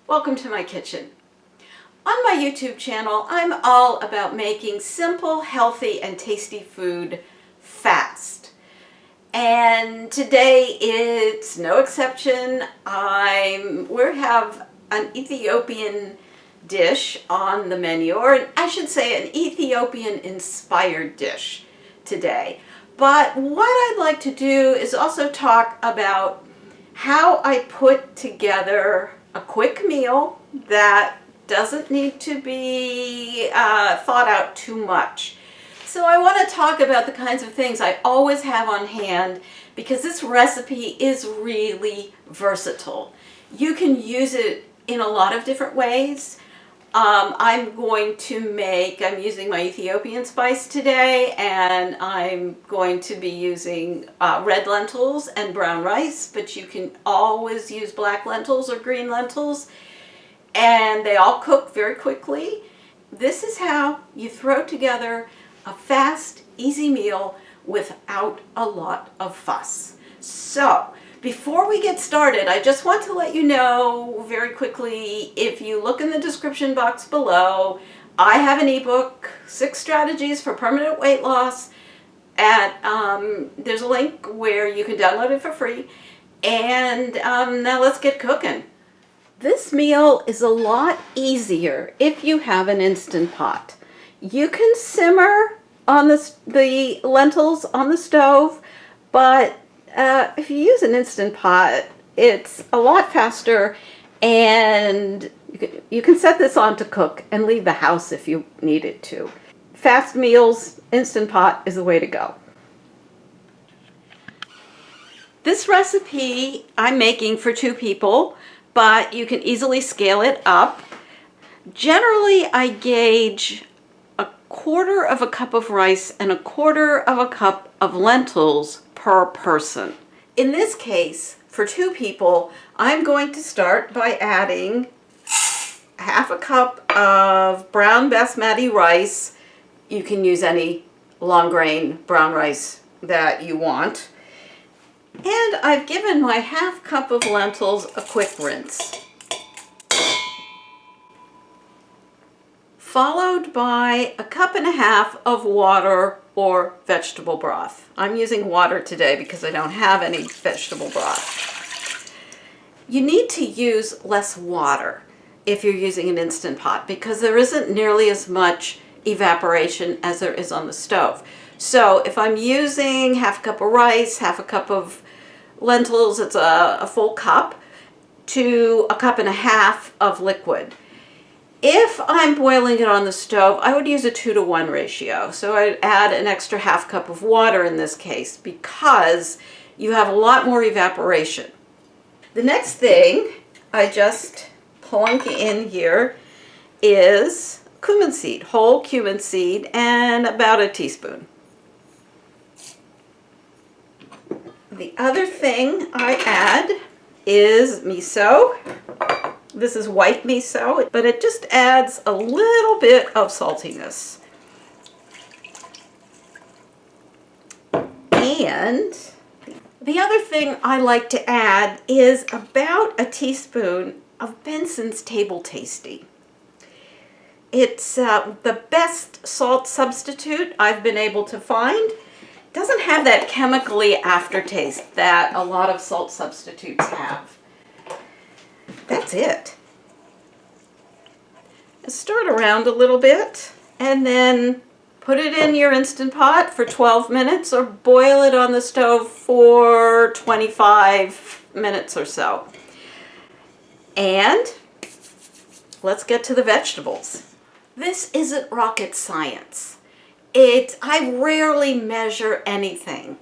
Welcome to my kitchen. On my YouTube channel, I'm all about making simple, healthy, and tasty food fast. And today it's no exception. We have an Ethiopian dish on the menu, or I should say an Ethiopian inspired dish today. But what I'd like to do is also talk about how I put together a quick meal that doesn't need to be thought out too much. So I want to talk about the kinds of things I always have on hand because this recipe is really versatile. You can use it in a lot of different ways. I'm using my Ethiopian spice today, and I'm going to be using red lentils and brown rice, but you can always use black lentils or green lentils, and they all cook very quickly. This is how you throw together a fast, easy meal without a lot of fuss. So, before we get started, I just want to let you know very quickly, if you look in the description box below, I have an ebook, 6 Strategies for Permanent Weight Loss. There's a link where you can download it for free. And now let's get cooking. This meal is a lot easier if you have an Instant Pot. You can simmer on the lentils on the stove, but if you use an Instant Pot, it's a lot faster, and you can set this on to cook and leave the house if you need it to. Fast meals, Instant Pot is the way to go. This recipe I'm making for 2 people, but you can easily scale it up. Generally, I gauge 1/4 cup of rice and 1/4 cup of lentils per person. In this case, for 2 people, I'm going to start by adding 1/2 cup of brown basmati rice. You can use any long grain brown rice that you want. And I've given my 1/2 cup of lentils a quick rinse, followed by 1.5 cups of water or vegetable broth. I'm using water today because I don't have any vegetable broth. You need to use less water if you're using an Instant Pot because there isn't nearly as much evaporation as there is on the stove. So if I'm using 1/2 cup of rice, 1/2 cup of lentils, it's a full cup, to 1.5 cups of liquid. If I'm boiling it on the stove, I would use a 2-to-1 ratio. So I'd add an extra 1/2 cup of water in this case because you have a lot more evaporation. The next thing I just plunk in here is cumin seed, whole cumin seed, and about a teaspoon. The other thing I add is miso. This is white miso, but it just adds a little bit of saltiness. And the other thing I like to add is about a teaspoon of Benson's Table Tasty. It's the best salt substitute I've been able to find. It doesn't have that chemically aftertaste that a lot of salt substitutes have. That's it. Stir it around a little bit and then put it in your Instant Pot for 12 minutes or boil it on the stove for 25 minutes or so. And let's get to the vegetables. This isn't rocket science. I rarely measure anything.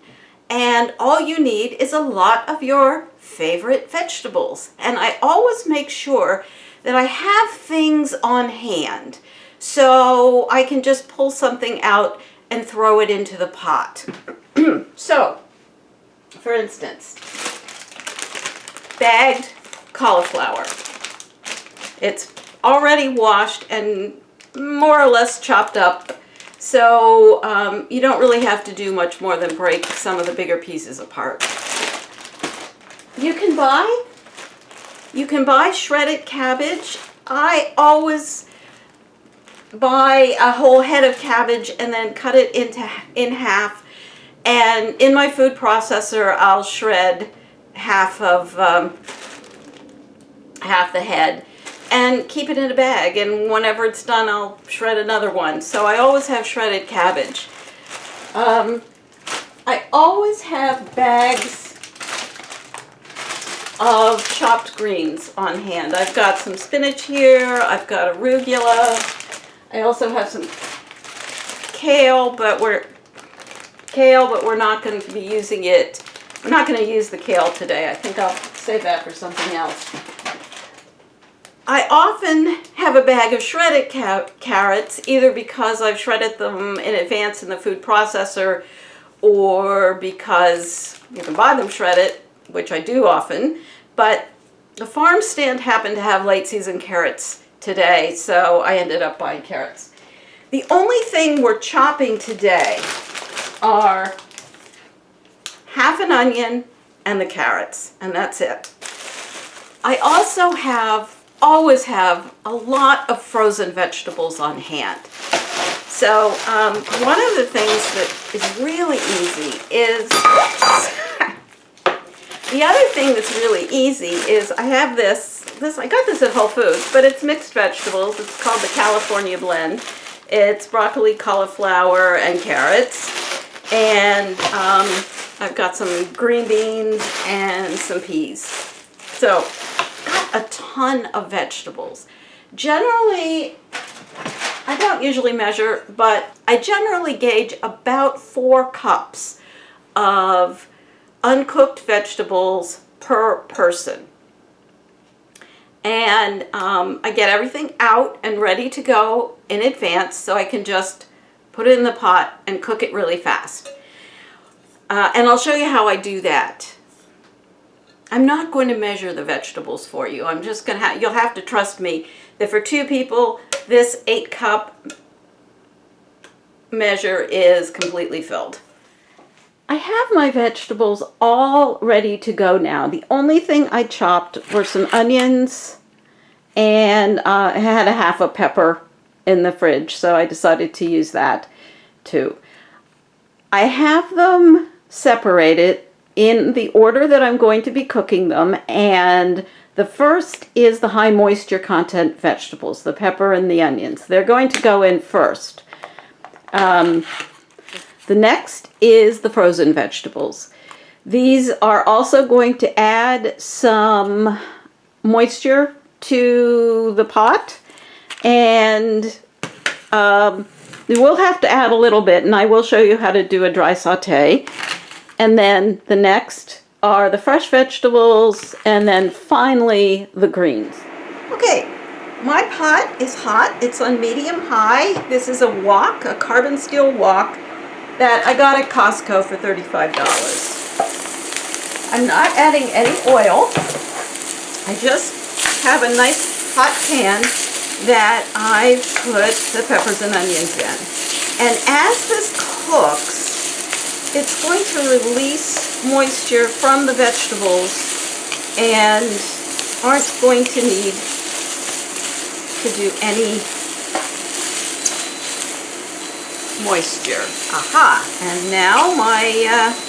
And all you need is a lot of your favorite vegetables. And I always make sure that I have things on hand so I can just pull something out and throw it into the pot. So, for instance, bagged cauliflower. It's already washed and more or less chopped up, so you don't really have to do much more than break some of the bigger pieces apart. You can buy You can buy shredded cabbage. I always buy a whole head of cabbage and then cut it in half. And in my food processor, I'll shred half the head and keep it in a bag. And whenever it's done, I'll shred another one. So I always have shredded cabbage. I always have bags of chopped greens on hand. I've got some spinach here. I've got arugula. I also have some kale, but we're not going to be using it. We're not going to use the kale today. I think I'll save that for something else. I often have a bag of shredded carrots, either because I've shredded them in advance in the food processor, or because you can buy them shredded, which I do often. But the farm stand happened to have late season carrots today, so I ended up buying carrots. The only thing we're chopping today are half an onion and the carrots, and that's it. I also always have a lot of frozen vegetables on hand. So one of the things that is really easy is, the other thing that's really easy is I have this, I got this at Whole Foods, but it's mixed vegetables. It's called the California Blend. It's broccoli, cauliflower, and carrots. And I've got some green beans and some peas. So got a ton of vegetables. Generally, I don't usually measure, but I generally gauge about 4 cups of uncooked vegetables per person. And I get everything out and ready to go in advance so I can just put it in the pot and cook it really fast. And I'll show you how I do that. I'm not going to measure the vegetables for you. I'm just going to you'll have to trust me that for 2 people, this 8-cup measure is completely filled. I have my vegetables all ready to go now. The only thing I chopped were some onions, and I had a half a pepper in the fridge, so I decided to use that too. I have them separated in the order that I'm going to be cooking them, and the first is the high moisture content vegetables, the pepper and the onions. They're going to go in first. The next is the frozen vegetables. These are also going to add some moisture to the pot, and we will have to add a little bit, and I will show you how to do a dry saute. And then the next are the fresh vegetables, and then finally the greens. Okay, my pot is hot. It's on medium high. This is a wok, a carbon steel wok that I got at Costco for $35. I'm not adding any oil. I just have a nice hot pan that I put the peppers and onions in. And as this cooks, it's going to release moisture from the vegetables and aren't going to need to do any moisture. Aha! And now my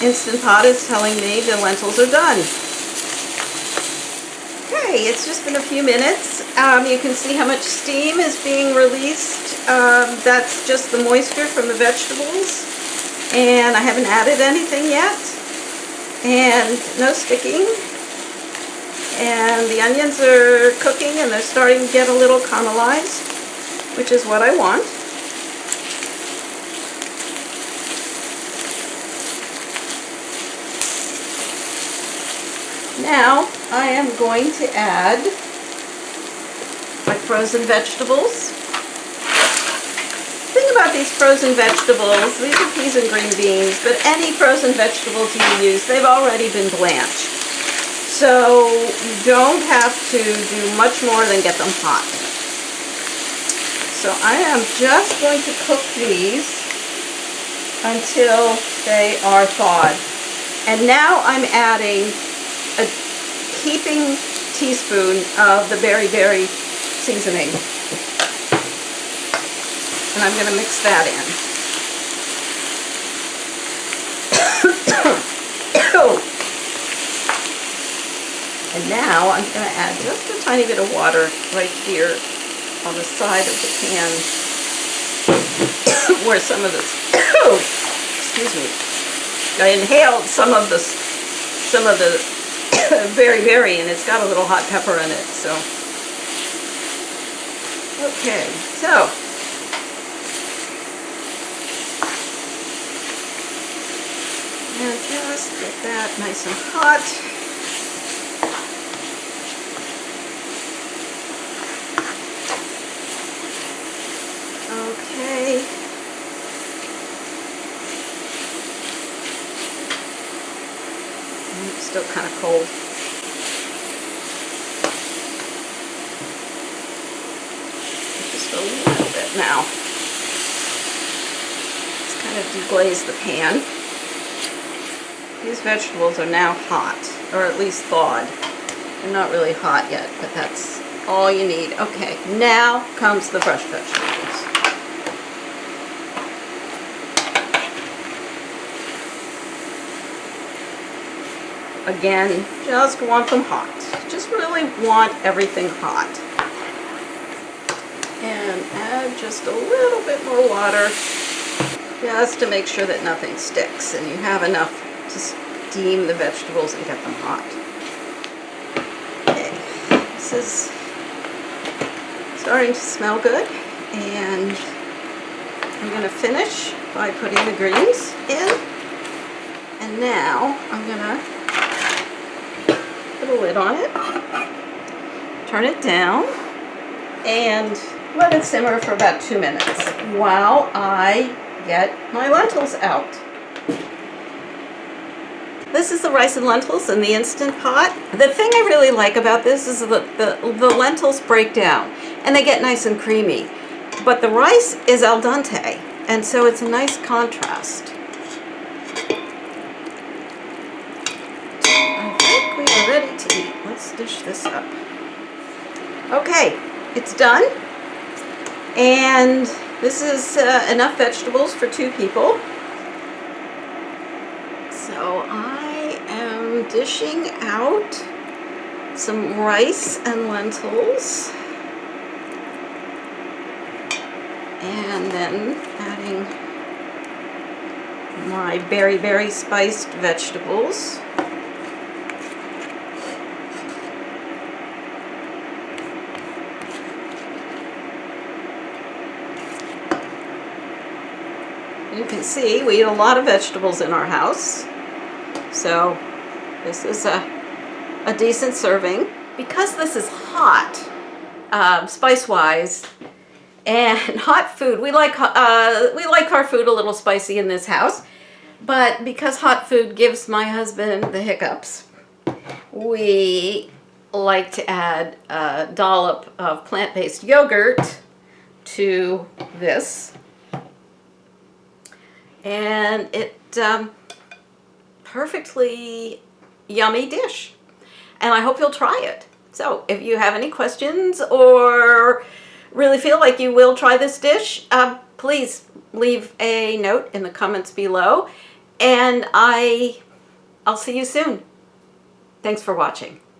Instant Pot is telling me the lentils are done. Okay, it's just been a few minutes. You can see how much steam is being released. That's just the moisture from the vegetables. And I haven't added anything yet. And no sticking. And the onions are cooking and they're starting to get a little caramelized, which is what I want. Now I am going to add my frozen vegetables. The thing about these frozen vegetables, these are peas and green beans, but any frozen vegetables you use, they've already been blanched. So you don't have to do much more than get them hot. So I am just going to cook these until they are thawed. And now I'm adding a heaping teaspoon of the berry seasoning. And I'm going to mix that in. And now I'm going to add just a tiny bit of water right here on the side of the pan where some of this, excuse me, I inhaled some of the berry and it's got a little hot pepper in it, so. Okay, so. And just get that nice and hot. Okay. It's still kind of cold. Just a little bit now. Let's kind of deglaze the pan. These vegetables are now hot, or at least thawed. They're not really hot yet, but that's all you need. Okay, now comes the fresh vegetables. Again, just want them hot. Just really want everything hot. And add just a little bit more water, just to make sure that nothing sticks and you have enough to steam the vegetables and get them hot. Okay, this is starting to smell good, and I'm going to finish by putting the greens in. And now I'm going to put a lid on it, turn it down, and let it simmer for about 2 minutes while I get my lentils out. This is the rice and lentils in the Instant Pot. The thing I really like about this is that the lentils break down and they get nice and creamy. But the rice is al dente, and so it's a nice contrast. I think we are ready to eat. Let's dish this up. Okay, it's done. And this is enough vegetables for 2 people. So I am dishing out some rice and lentils, and then adding my berry spiced vegetables. You can see we eat a lot of vegetables in our house. So this is a decent serving. Because this is hot, spice-wise, and hot food, we like our food a little spicy in this house. But because hot food gives my husband the hiccups, we like to add a dollop of plant-based yogurt to this. And it perfectly yummy dish, and I hope you'll try it. So if you have any questions or really feel like you will try this dish, please leave a note in the comments below, and I'll see you soon. Thanks for watching.